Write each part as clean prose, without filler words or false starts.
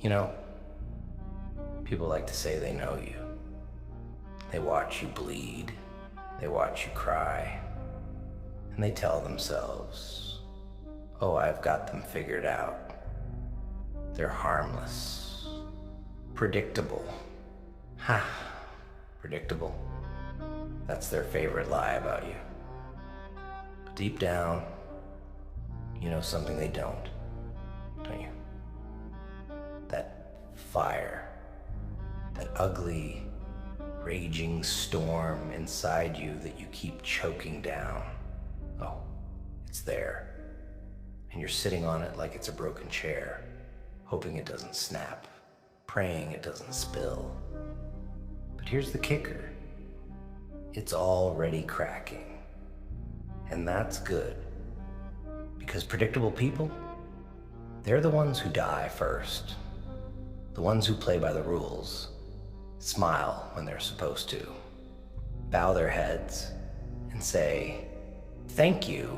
You know, people like to say they know you. They watch you bleed, they watch you cry, and they tell themselves, oh, I've got them figured out. They're harmless, predictable. Ha, predictable. That's their favorite lie about you. But deep down, you know something they don't you? That fire, that ugly, raging storm inside you that you keep choking down. Oh, it's there. And you're sitting on it like it's a broken chair, hoping it doesn't snap, praying it doesn't spill. But here's the kicker. It's already cracking. And that's good. Because predictable people, they're the ones who die first. The ones who play by the rules, smile when they're supposed to, bow their heads, and say, thank you,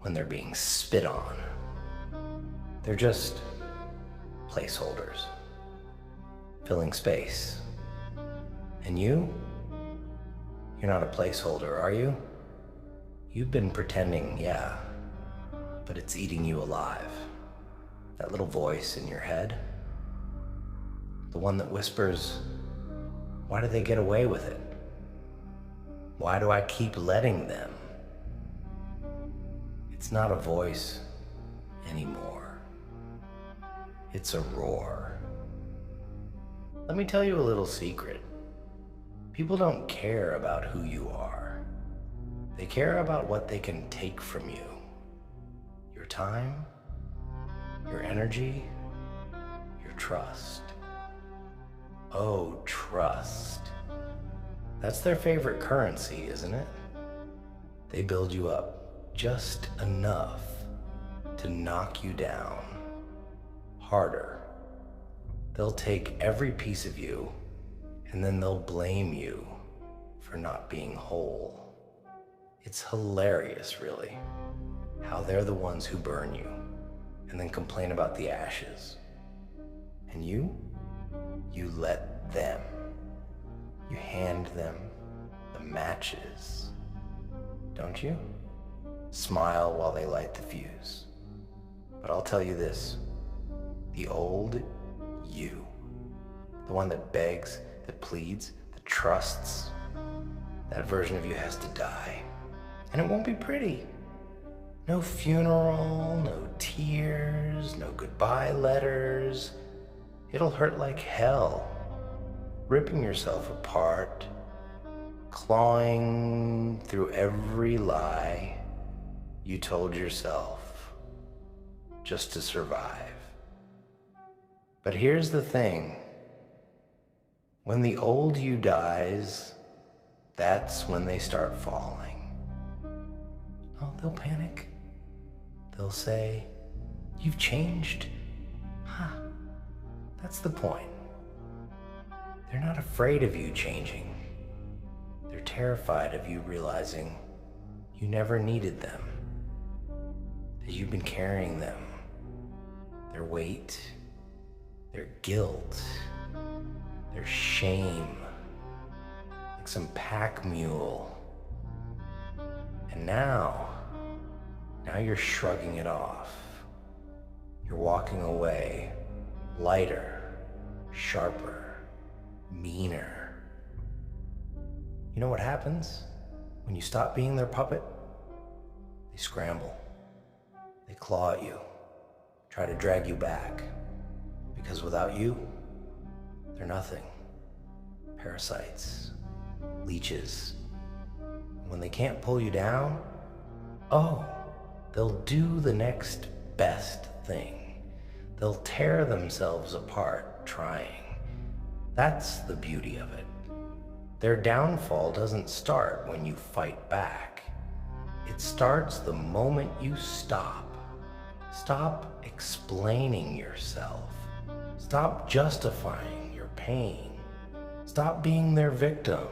when they're being spit on. They're just placeholders, filling space. And you're not a placeholder, are you? You've been pretending, yeah, but it's eating you alive. That little voice in your head, the one that whispers, why do they get away with it? Why do I keep letting them? It's not a voice anymore. It's a roar. Let me tell you a little secret. People don't care about who you are. They care about what they can take from you. Your time, your energy, your trust. Oh, trust. That's their favorite currency, isn't it? They build you up just enough to knock you down harder. They'll take every piece of you and then they'll blame you for not being whole. It's hilarious, really, how they're the ones who burn you and then complain about the ashes. And you let them. You hand them the matches, don't you? Smile while they light the fuse. But I'll tell you this, the old you, the one that begs, that pleads, that trusts, that version of you has to die. And it won't be pretty. No funeral, no tears, no goodbye letters. It'll hurt like hell, ripping yourself apart, clawing through every lie you told yourself just to survive. But here's the thing. When the old you dies, that's when they start falling. Oh, they'll panic. They'll say, you've changed. Huh, that's the point. They're not afraid of you changing. They're terrified of you realizing you never needed them, that you've been carrying them, their weight, their guilt, their shame, like some pack mule. And now you're shrugging it off. You're walking away, lighter, sharper, meaner. You know what happens when you stop being their puppet? They scramble. They claw at you, try to drag you back. Because without you, they're nothing. Parasites, leeches. When they can't pull you down, they'll do the next best thing. They'll tear themselves apart trying. That's the beauty of it. Their downfall doesn't start when you fight back. It starts the moment you stop. Stop explaining yourself. Stop justifying your pain. Stop being their victim.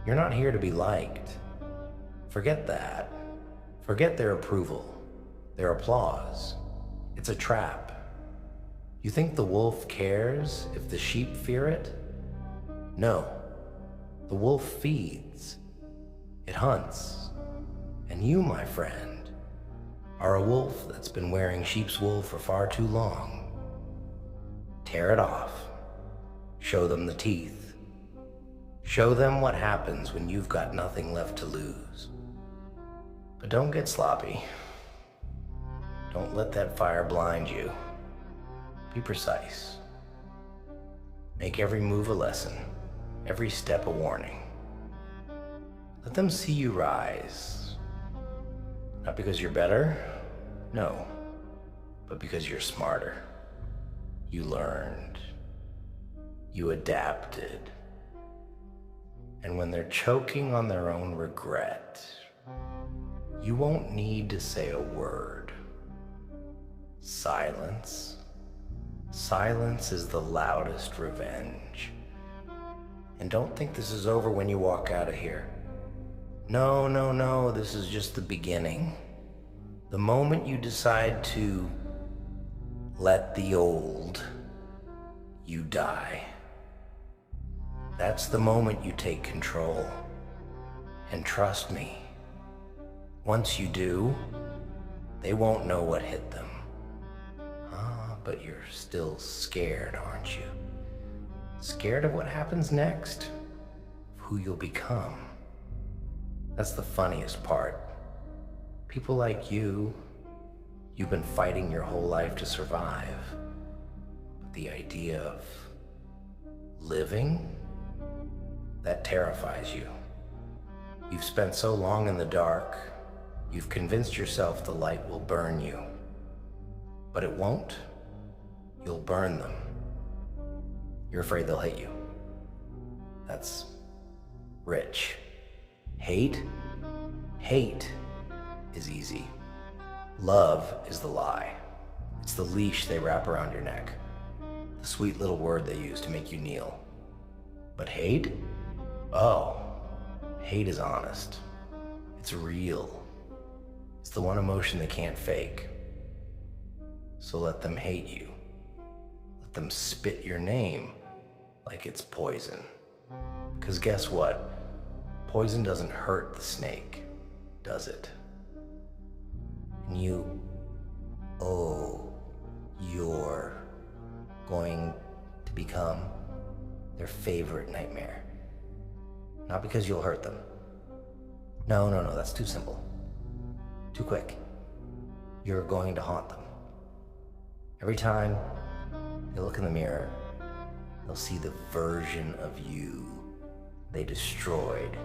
You're not here to be liked. Forget that. Forget their approval, their applause. It's a trap. You think the wolf cares if the sheep fear it? No. The wolf feeds. It hunts. And you, my friend, are a wolf that's been wearing sheep's wool for far too long. Tear it off. Show them the teeth. Show them what happens when you've got nothing left to lose. But don't get sloppy. Don't let that fire blind you. Be precise. Make every move a lesson, every step a warning. Let them see you rise. Not because you're better, no, but because you're smarter. You learned. You adapted. And when they're choking on their own regret, you won't need to say a word. Silence. Silence is the loudest revenge. And don't think this is over when you walk out of here. No, no, no, this is just the beginning. The moment you decide to let the old, you die. That's the moment you take control. And trust me, once you do, they won't know what hit them. But you're still scared, aren't you? Scared of what happens next? Of who you'll become? That's the funniest part. People like you, you've been fighting your whole life to survive. But the idea of living, that terrifies you. You've spent so long in the dark, you've convinced yourself the light will burn you. But it won't. You'll burn them. You're afraid they'll hate you. That's rich. Hate? Hate is easy. Love is the lie. It's the leash they wrap around your neck. The sweet little word they use to make you kneel. But hate? Oh, hate is honest. It's real. It's the one emotion they can't fake. So let them hate you. Let them spit your name like it's poison. Because guess what? Poison doesn't hurt the snake, does it? And you're going to become their favorite nightmare. Not because you'll hurt them. No, that's too simple. Too quick. You're going to haunt them. Every time they look in the mirror, they'll see the version of you they destroyed.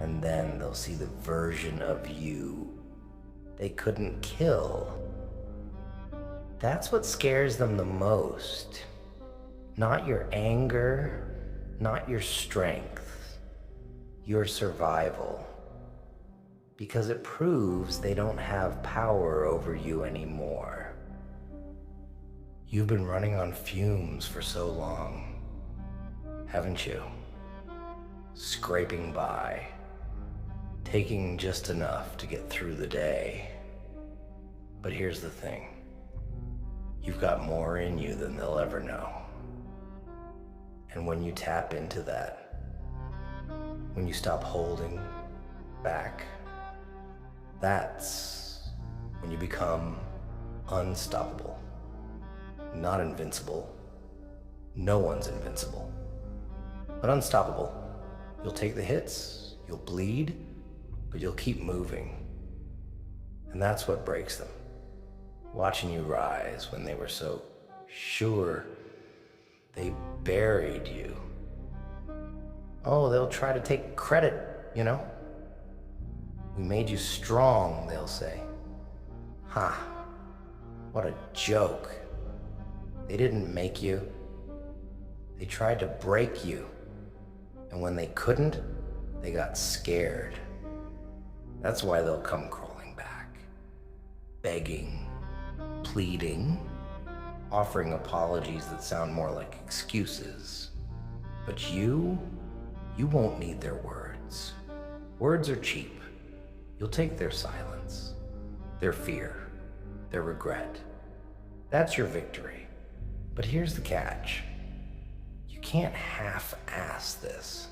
And then they'll see the version of you they couldn't kill. That's what scares them the most. Not your anger, not your strength, your survival. Because it proves they don't have power over you anymore. You've been running on fumes for so long, haven't you? Scraping by, taking just enough to get through the day. But here's the thing. You've got more in you than they'll ever know. And when you tap into that, when you stop holding back, that's when you become unstoppable. Not invincible. No one's invincible. But unstoppable. You'll take the hits, you'll bleed, but you'll keep moving. And that's what breaks them. Watching you rise when they were so sure they buried you. Oh, they'll try to take credit, you know? We made you strong, they'll say. Ha, what a joke. They didn't make you. They tried to break you. And when they couldn't, they got scared. That's why they'll come crawling back. Begging, pleading, offering apologies that sound more like excuses. But you won't need their words. Words are cheap. You'll take their silence, their fear, their regret. That's your victory. But here's the catch. You can't half-ass this.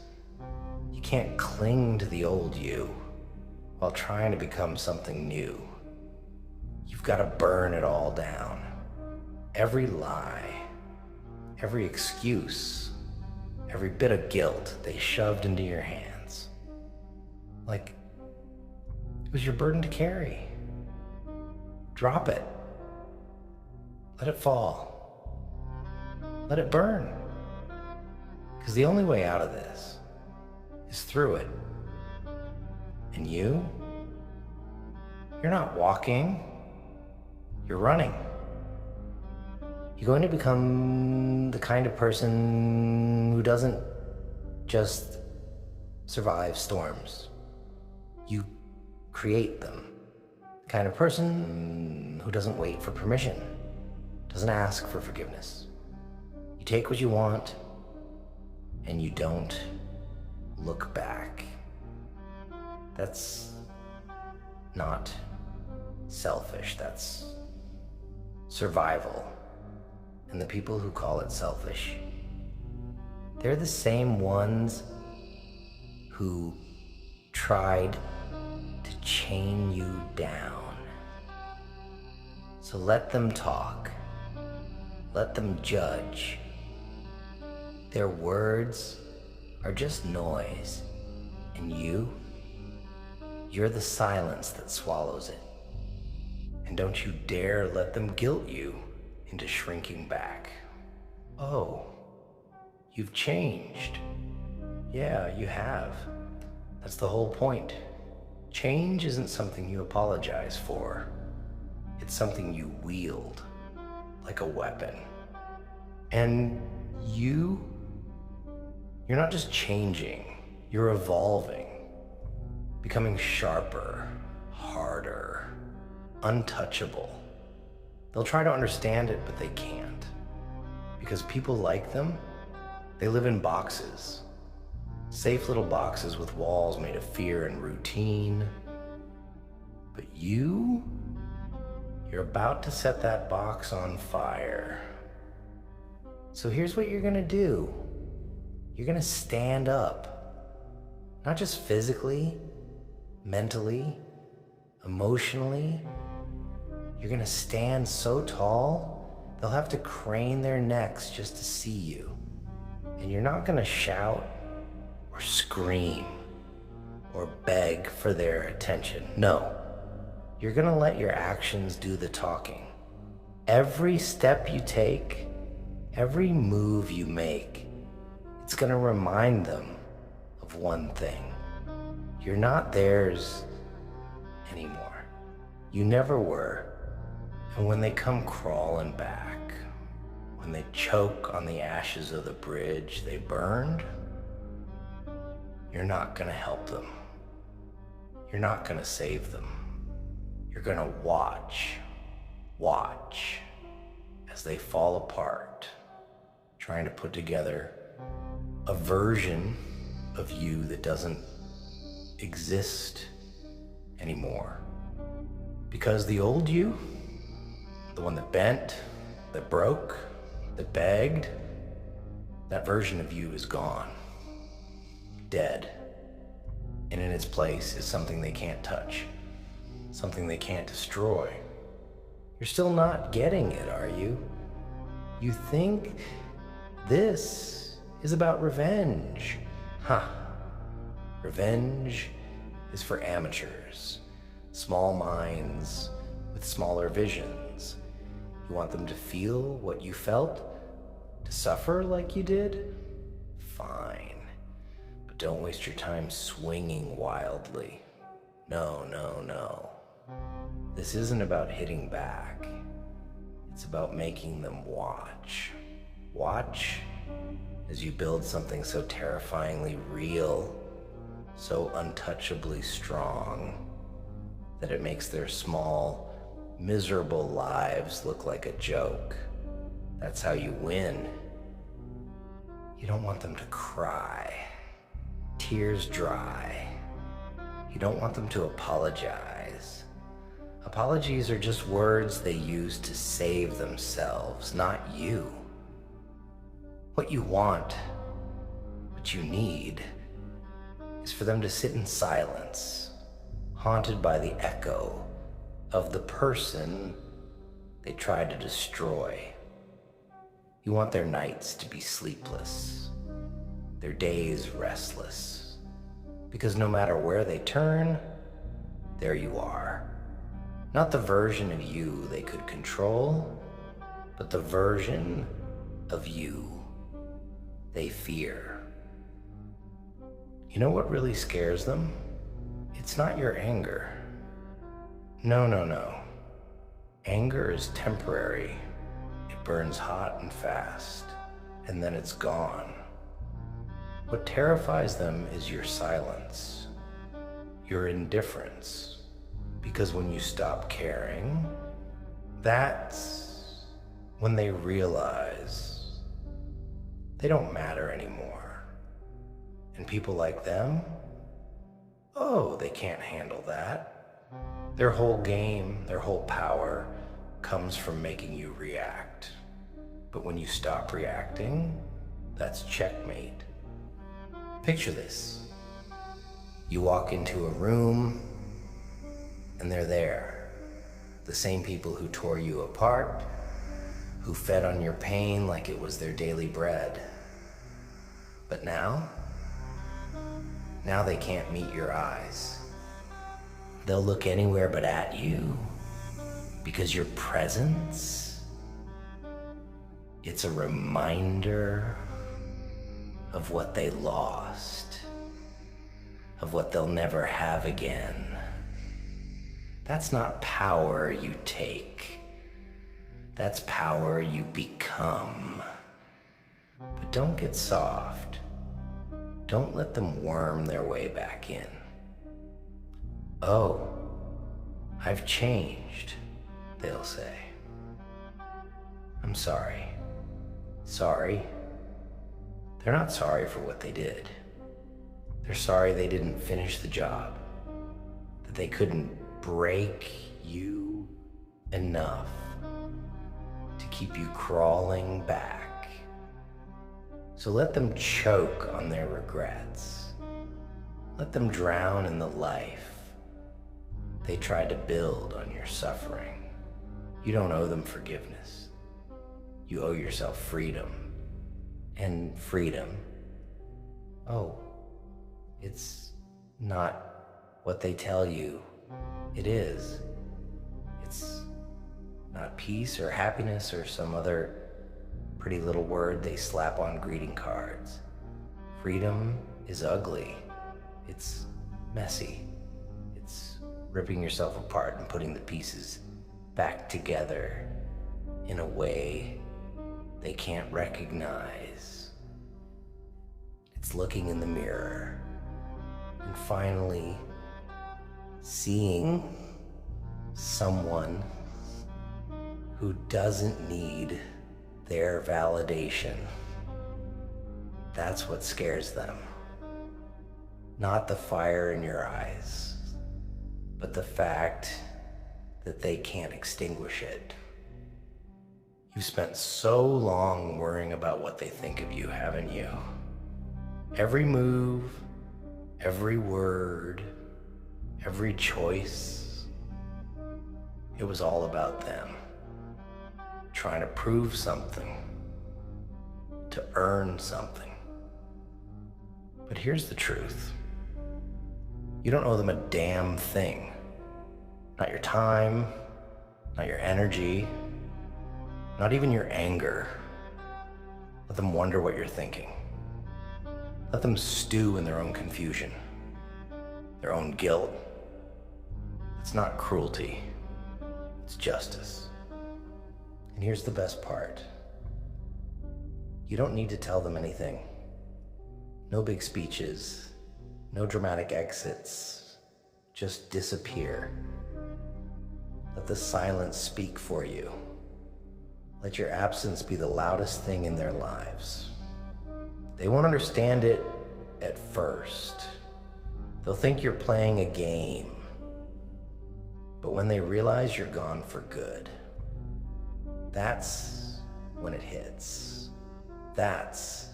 You can't cling to the old you while trying to become something new. You've got to burn it all down. Every lie, every excuse, every bit of guilt they shoved into your hands. Like it was your burden to carry. Drop it. Let it fall. Let it burn. Because the only way out of this is through it. And you're not walking, you're running. You're going to become the kind of person who doesn't just survive storms. You create them. The kind of person who doesn't wait for permission, doesn't ask for forgiveness. You take what you want, and you don't look back. That's not selfish, that's survival. And the people who call it selfish, they're the same ones who tried to chain you down. So let them talk. Let them judge. Their words are just noise, and you're the silence that swallows it. And don't you dare let them guilt you into shrinking back. Oh, you've changed. Yeah, you have. That's the whole point. Change isn't something you apologize for. It's something you wield like a weapon. And you're not just changing, you're evolving, becoming sharper, harder, untouchable. They'll try to understand it, but they can't. Because people like them, they live in boxes. Safe little boxes with walls made of fear and routine. But you're about to set that box on fire. So here's what you're gonna do. You're gonna stand up. Not just physically, mentally, emotionally. You're gonna stand so tall, they'll have to crane their necks just to see you. And you're not gonna shout or scream or beg for their attention. No, you're gonna let your actions do the talking. Every step you take, every move you make, it's gonna remind them of one thing. You're not theirs anymore. You never were. And when they come crawling back, when they choke on the ashes of the bridge they burned, you're not gonna help them. You're not gonna save them. You're gonna watch as they fall apart, trying to put together a version of you that doesn't exist anymore. Because the old you, the one that bent, that broke, that begged, that version of you is gone. Dead. And in its place is something they can't touch, something they can't destroy. You're still not getting it, are you? You think this is about revenge. Huh. Revenge is for amateurs, small minds with smaller visions. You want them to feel what you felt? To suffer like you did? Fine. But don't waste your time swinging wildly. No. This isn't about hitting back. It's about making them watch. Watch as you build something so terrifyingly real, so untouchably strong, that it makes their small, miserable lives look like a joke. That's how you win. You don't want them to cry, tears dry. You don't want them to apologize. Apologies are just words they use to save themselves, not you. What you want, what you need, is for them to sit in silence, haunted by the echo of the person they tried to destroy. You want their nights to be sleepless, their days restless, because no matter where they turn, there you are. Not the version of you they could control, but the version of you they fear. You know what really scares them? It's not your anger. No. Anger is temporary. It burns hot and fast, and then it's gone. What terrifies them is your silence, your indifference, because when you stop caring, that's when they realize they don't matter anymore. And people like them, oh, they can't handle that. Their whole game, their whole power comes from making you react. But when you stop reacting, that's checkmate. Picture this. You walk into a room, and they're there. The same people who tore you apart, who fed on your pain like it was their daily bread. But now they can't meet your eyes. They'll look anywhere but at you, because your presence, it's a reminder of what they lost, of what they'll never have again. That's not power you take. That's power you become. But don't get soft. Don't let them worm their way back in. Oh, I've changed, they'll say. I'm sorry. Sorry? They're not sorry for what they did. They're sorry they didn't finish the job, that they couldn't break you enough to keep you crawling back. So let them choke on their regrets. Let them drown in the life they tried to build on your suffering. You don't owe them forgiveness. You owe yourself freedom. And freedom, oh, it's not what they tell you it is. It's not peace or happiness or some other pretty little word they slap on greeting cards. Freedom is ugly. It's messy. It's ripping yourself apart and putting the pieces back together in a way they can't recognize. It's looking in the mirror and finally seeing someone who doesn't need their validation. That's what scares them. Not the fire in your eyes, but the fact that they can't extinguish it. You've spent so long worrying about what they think of you, haven't you? Every move, every word, every choice, it was all about them. Trying to prove something, to earn something. But here's the truth. You don't owe them a damn thing. Not your time, not your energy, not even your anger. Let them wonder what you're thinking. Let them stew in their own confusion, their own guilt. It's not cruelty, it's justice. And here's the best part. You don't need to tell them anything. No big speeches, no dramatic exits. Just disappear. Let the silence speak for you. Let your absence be the loudest thing in their lives. They won't understand it at first. They'll think you're playing a game. But when they realize you're gone for good, that's when it hits. That's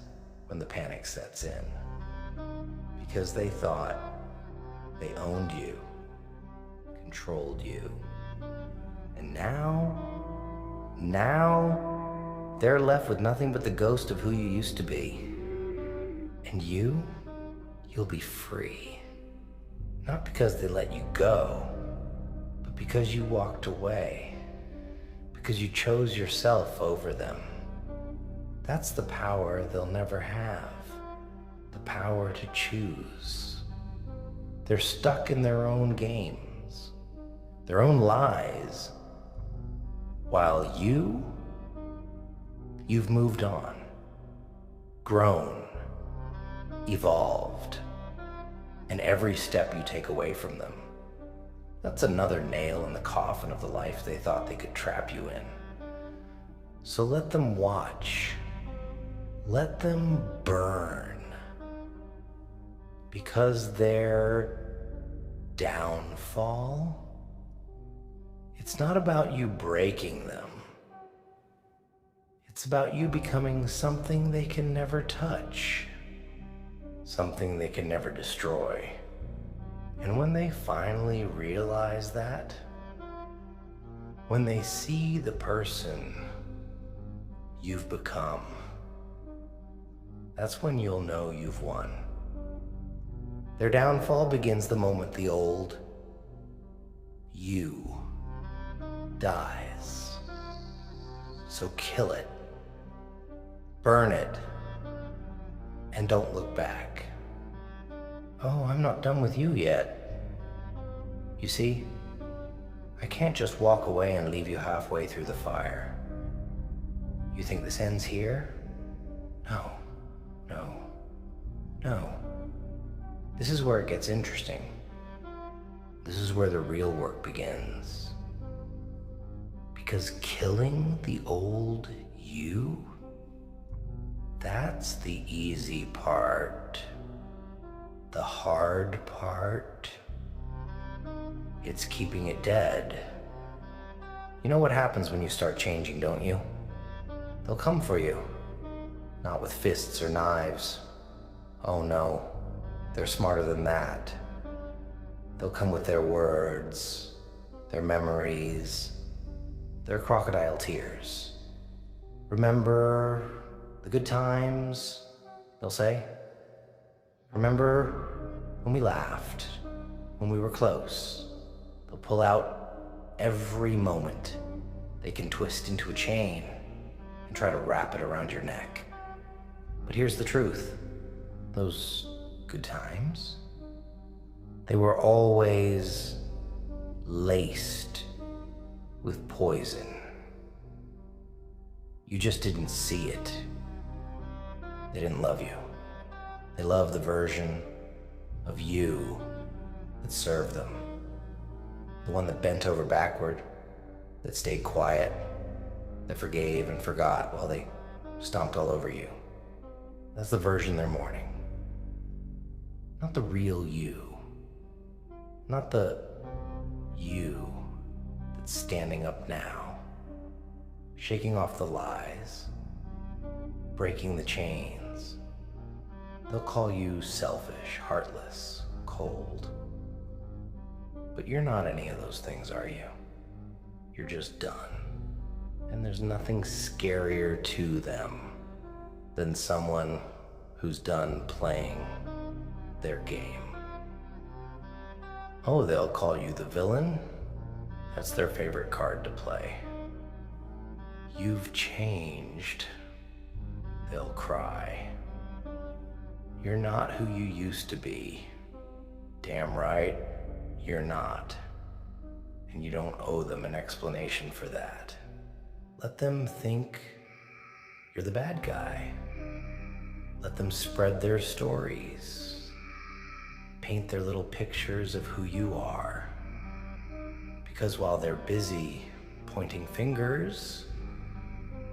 when the panic sets in. Because they thought they owned you, controlled you. And now they're left with nothing but the ghost of who you used to be. And you'll be free. Not because they let you go, but because you walked away. Because you chose yourself over them. That's the power they'll never have. The power to choose. They're stuck in their own games, their own lies, while you've moved on, grown, evolved, and every step you take away from them, that's another nail in the coffin of the life they thought they could trap you in. So let them watch. Let them burn. Because their downfall, it's not about you breaking them. It's about you becoming something they can never touch. Something they can never destroy. And when they finally realize that, when they see the person you've become, that's when you'll know you've won. Their downfall begins the moment the old you dies. So kill it, burn it, and don't look back. Oh, I'm not done with you yet. You see, I can't just walk away and leave you halfway through the fire. You think this ends here? No. This is where it gets interesting. This is where the real work begins. Because killing the old you, that's the easy part. The hard part, it's keeping it dead. You know what happens when you start changing, don't you? They'll come for you. Not with fists or knives. Oh no, they're smarter than that. They'll come with their words, their memories, their crocodile tears. Remember the good times, they'll say. Remember when we laughed, when we were close. They'll pull out every moment they can twist into a chain and try to wrap it around your neck. But here's the truth. Those good times, they were always laced with poison. You just didn't see it. They didn't love you. They loved the version of you that served them. The one that bent over backward, that stayed quiet, that forgave and forgot while they stomped all over you. That's the version they're mourning. Not the real you. Not the you that's standing up now, shaking off the lies, breaking the chains. They'll call you selfish, heartless, cold. But you're not any of those things, are you? You're just done. And there's nothing scarier to them than someone who's done playing their game. Oh, they'll call you the villain? That's their favorite card to play. You've changed. They'll cry. You're not who you used to be. Damn right, you're not. And you don't owe them an explanation for that. Let them think you're the bad guy. Let them spread their stories. Paint their little pictures of who you are. Because while they're busy pointing fingers,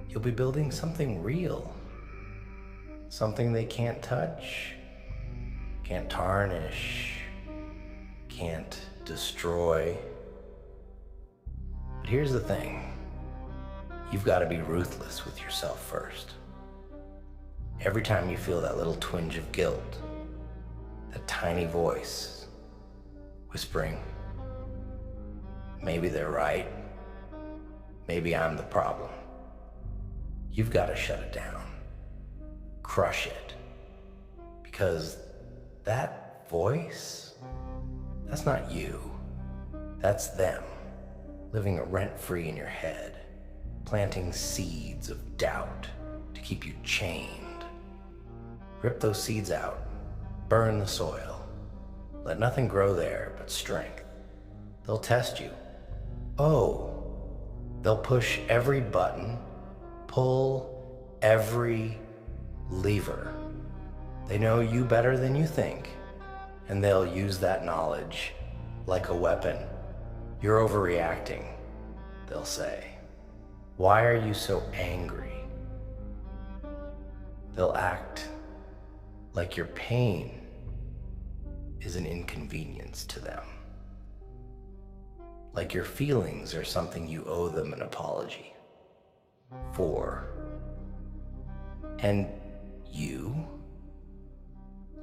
you'll be building something real. Something they can't touch, can't tarnish, can't destroy. But here's the thing. You've got to be ruthless with yourself first. Every time you feel that little twinge of guilt, that tiny voice whispering, maybe they're right, maybe I'm the problem, you've got to shut it down, crush it, because that voice, that's not you, that's them, living rent-free in your head, planting seeds of doubt to keep you chained. Rip those seeds out, burn the soil, let nothing grow there but strength. They'll test you. Oh, they'll push every button, pull every lever. They know you better than you think, and they'll use that knowledge like a weapon. You're overreacting, they'll say. Why are you so angry? They'll act like your pain is an inconvenience to them. Like your feelings are something you owe them an apology for. And you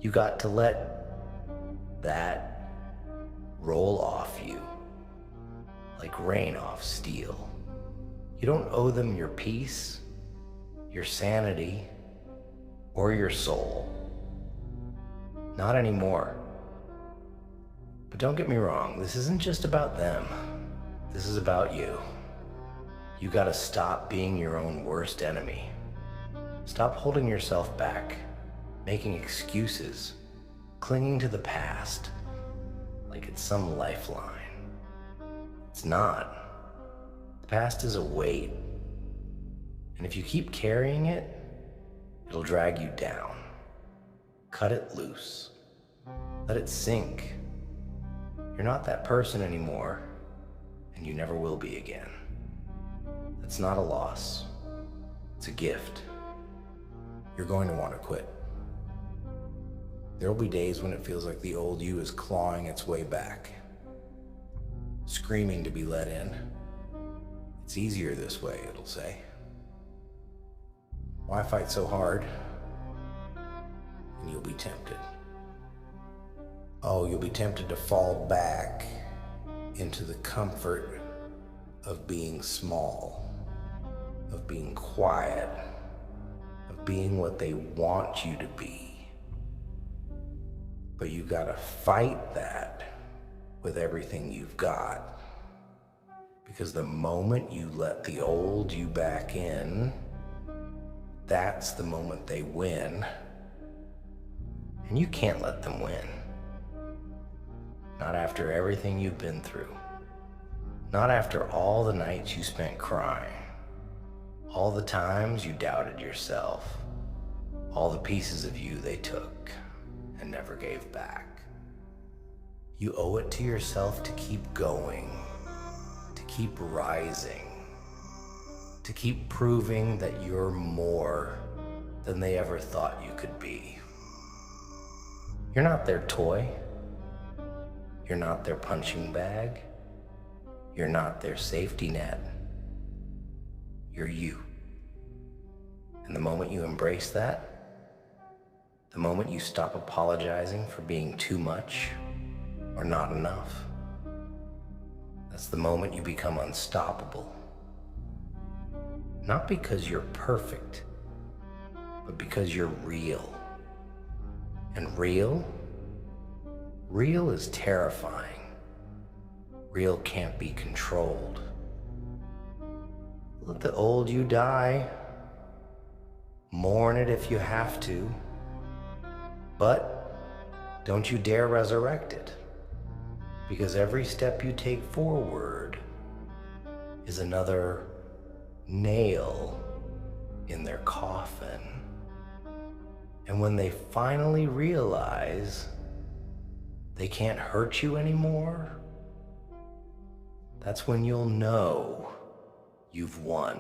got to let that roll off you like rain off steel. You don't owe them your peace, your sanity, or your soul. Not anymore. But don't get me wrong, this isn't just about them. This is about you. You gotta stop being your own worst enemy. Stop holding yourself back, making excuses, clinging to the past like it's some lifeline. It's not. The past is a weight. And if you keep carrying it, it'll drag you down. Cut it loose. Let it sink. You're not that person anymore, and you never will be again. That's not a loss. It's a gift. You're going to want to quit. There will be days when it feels like the old you is clawing its way back, screaming to be let in. It's easier this way, it'll say. Why fight so hard? And you'll be tempted. Oh, you'll be tempted to fall back into the comfort of being small, of being quiet, of being what they want you to be. But you gotta fight that with everything you've got. Because the moment you let the old you back in, that's the moment they win. And you can't let them win. Not after everything you've been through. Not after all the nights you spent crying. All the times you doubted yourself. All the pieces of you they took and never gave back. You owe it to yourself to keep going, to keep rising, to keep proving that you're more than they ever thought you could be. You're not their toy. You're not their punching bag. You're not their safety net. You're you. And the moment you embrace that, the moment you stop apologizing for being too much or not enough, that's the moment you become unstoppable. Not because you're perfect, but because you're real. And real is terrifying. Real can't be controlled. Let the old you die. Mourn it if you have to. But don't you dare resurrect it. Because every step you take forward is another nail in their coffin. And when they finally realize they can't hurt you anymore, that's when you'll know you've won.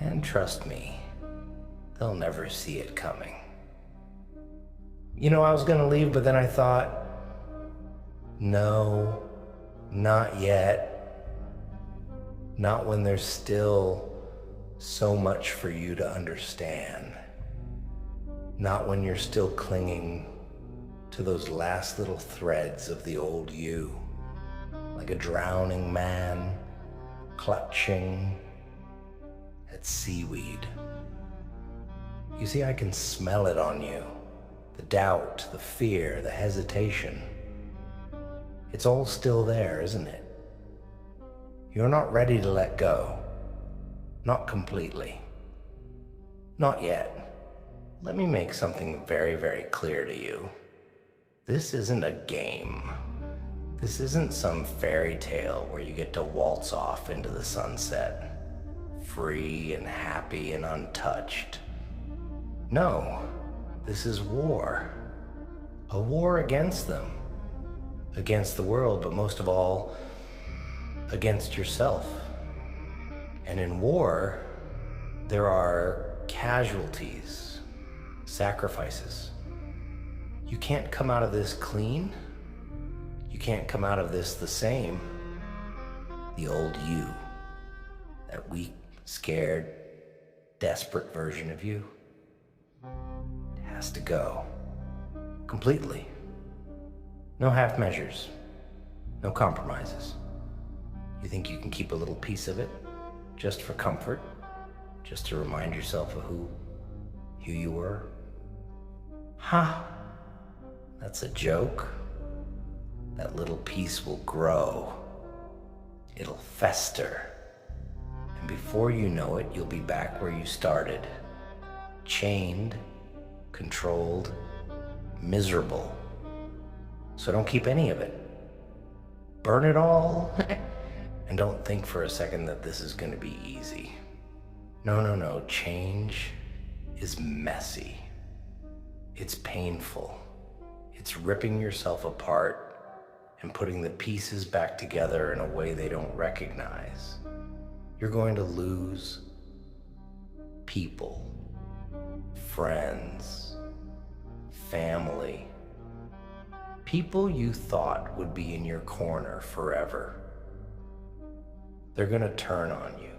And trust me, they'll never see it coming. You know, I was gonna leave, but then I thought, no, not yet. Not when there's still so much for you to understand. Not when you're still clinging to those last little threads of the old you, like a drowning man clutching at seaweed. You see, I can smell it on you. The doubt, the fear, the hesitation. It's all still there, isn't it? You're not ready to let go. Not completely. Not yet. Let me make something very, very clear to you. This isn't a game. This isn't some fairy tale where you get to waltz off into the sunset, free and happy and untouched. No, this is war. A war against them. Against the world, but most of all, against yourself. And in war, there are casualties, sacrifices. You can't come out of this clean. You can't come out of this the same. The old you, that weak, scared, desperate version of you, it has to go. Completely. No half measures. No compromises. You think you can keep a little piece of it just for comfort? Just to remind yourself of who you were? Ha! That's a joke. That little piece will grow. It'll fester. And before you know it, you'll be back where you started. Chained, controlled, miserable. So don't keep any of it. Burn it all. And don't think for a second that this is going to be easy. No. Change is messy. It's painful. It's ripping yourself apart and putting the pieces back together in a way they don't recognize. You're going to lose people, friends, family, people you thought would be in your corner forever. They're gonna turn on you.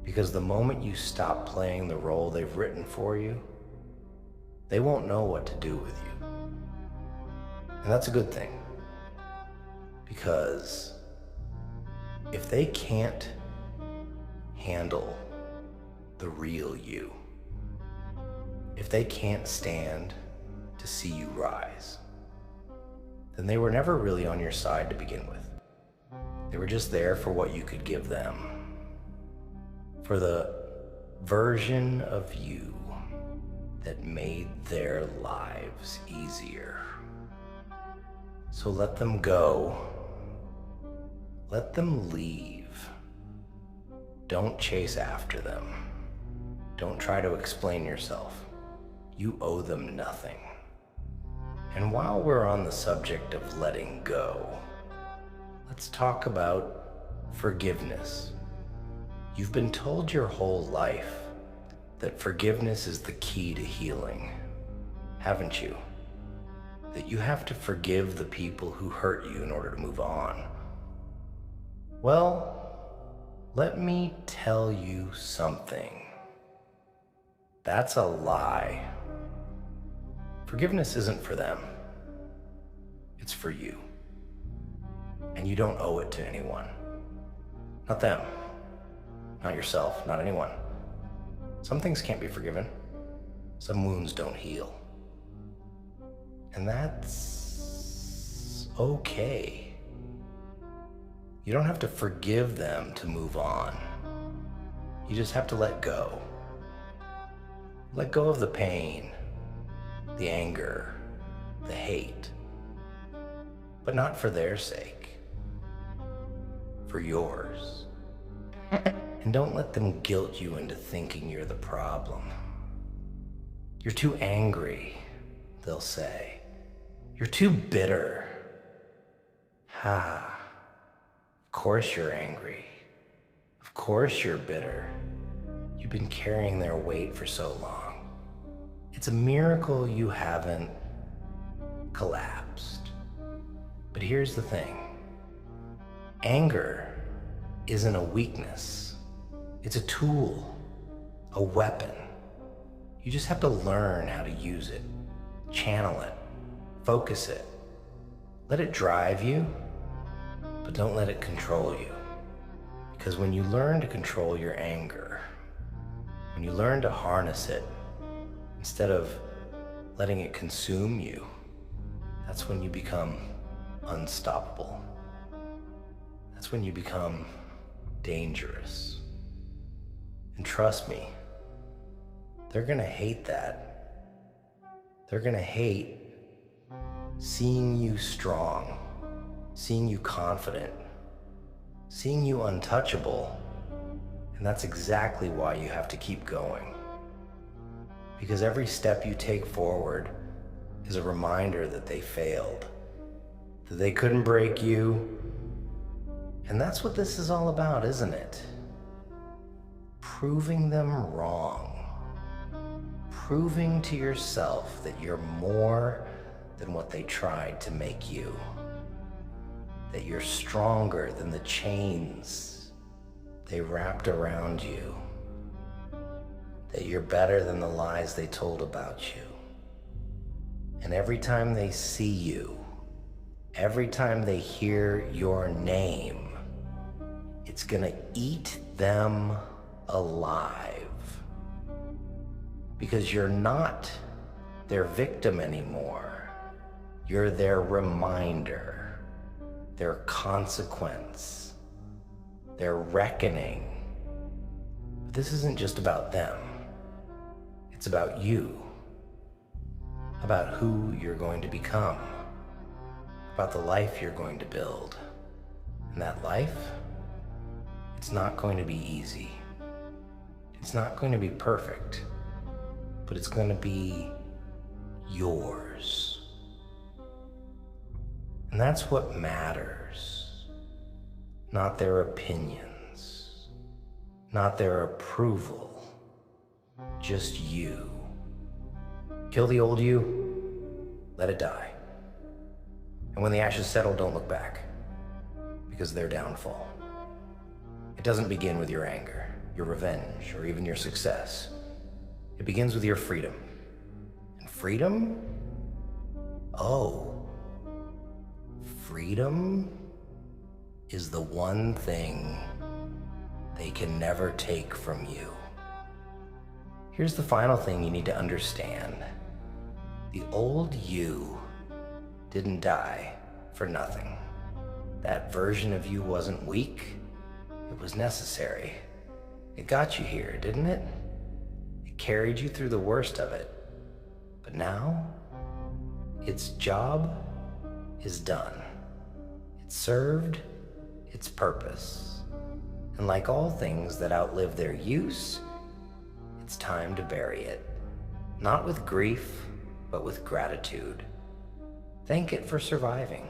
Because the moment you stop playing the role they've written for you, they won't know what to do with you. And that's a good thing. Because if they can't handle the real you, if they can't stand to see you rise, then they were never really on your side to begin with. They were just there for what you could give them. For the version of you that made their lives easier. So let them go. Let them leave. Don't chase after them. Don't try to explain yourself. You owe them nothing. And while we're on the subject of letting go, let's talk about forgiveness. You've been told your whole life that forgiveness is the key to healing, haven't you? That you have to forgive the people who hurt you in order to move on. Well, let me tell you something. That's a lie. Forgiveness isn't for them. It's for you. And you don't owe it to anyone. Not them. Not yourself. Not anyone. Some things can't be forgiven. Some wounds don't heal. And that's okay. You don't have to forgive them to move on. You just have to let go. Let go of the pain, the anger, the hate. But not for their sake. For yours. And don't let them guilt you into thinking you're the problem. You're too angry, they'll say. You're too bitter. Of course you're angry. Of course you're bitter. You've been carrying their weight for so long. It's a miracle you haven't collapsed. But here's the thing. Anger isn't a weakness. It's a tool, a weapon. You just have to learn how to use it, channel it, focus it. Let it drive you, but don't let it control you. Because when you learn to control your anger, when you learn to harness it, instead of letting it consume you, that's when you become unstoppable. That's when you become dangerous. And trust me, they're gonna hate that. They're gonna hate seeing you strong, seeing you confident, seeing you untouchable. And that's exactly why you have to keep going. Because every step you take forward is a reminder that they failed, that they couldn't break you. And that's what this is all about, isn't it? Proving them wrong. Proving to yourself that you're more than what they tried to make you. That you're stronger than the chains they wrapped around you. That you're better than the lies they told about you. And every time they see you, every time they hear your name, it's gonna eat them alive. Because you're not their victim anymore. You're their reminder, their consequence, their reckoning. But this isn't just about them. It's about you. About who you're going to become. About the life you're going to build. And that life, it's not going to be easy. It's not going to be perfect. But it's going to be yours. And that's what matters. Not their opinions. Not their approval. Just you. Kill the old you, let it die. And when the ashes settle, don't look back. Because their downfall. It doesn't begin with your anger, your revenge, or even your success. It begins with your freedom. And freedom? Oh. Freedom is the one thing they can never take from you. Here's the final thing you need to understand. The old you didn't die for nothing. That version of you wasn't weak. It was necessary. It got you here, didn't it? It carried you through the worst of it. But now, its job is done. It served its purpose. And like all things that outlive their use, it's time to bury it. Not with grief, but with gratitude. Thank it for surviving,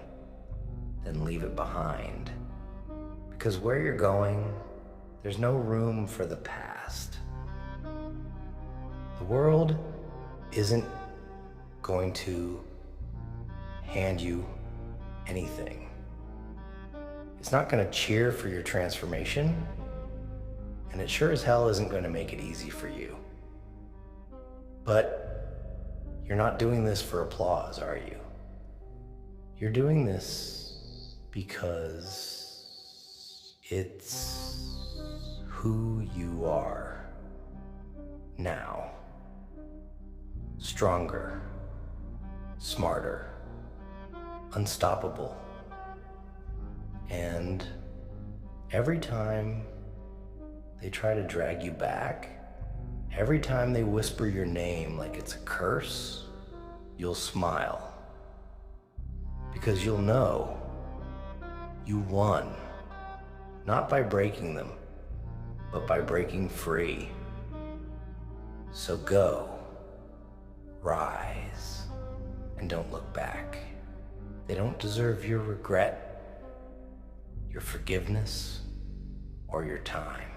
then leave it behind. Because where you're going, there's no room for the past. The world isn't going to hand you anything. It's not going to cheer for your transformation, and it sure as hell isn't going to make it easy for you. But you're not doing this for applause, are you? You're doing this because it's who you are now. Stronger, smarter, unstoppable. And every time they try to drag you back, every time they whisper your name like it's a curse, you'll smile. Because you'll know you won, not by breaking them, but by breaking free. So go, rise, and don't look back. They don't deserve your regret, your forgiveness, or your time.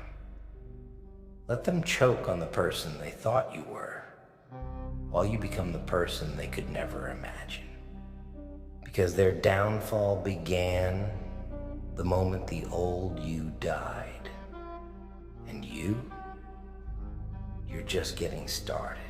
Let them choke on the person they thought you were, while you become the person they could never imagine. Because their downfall began the moment the old you died. And you're just getting started.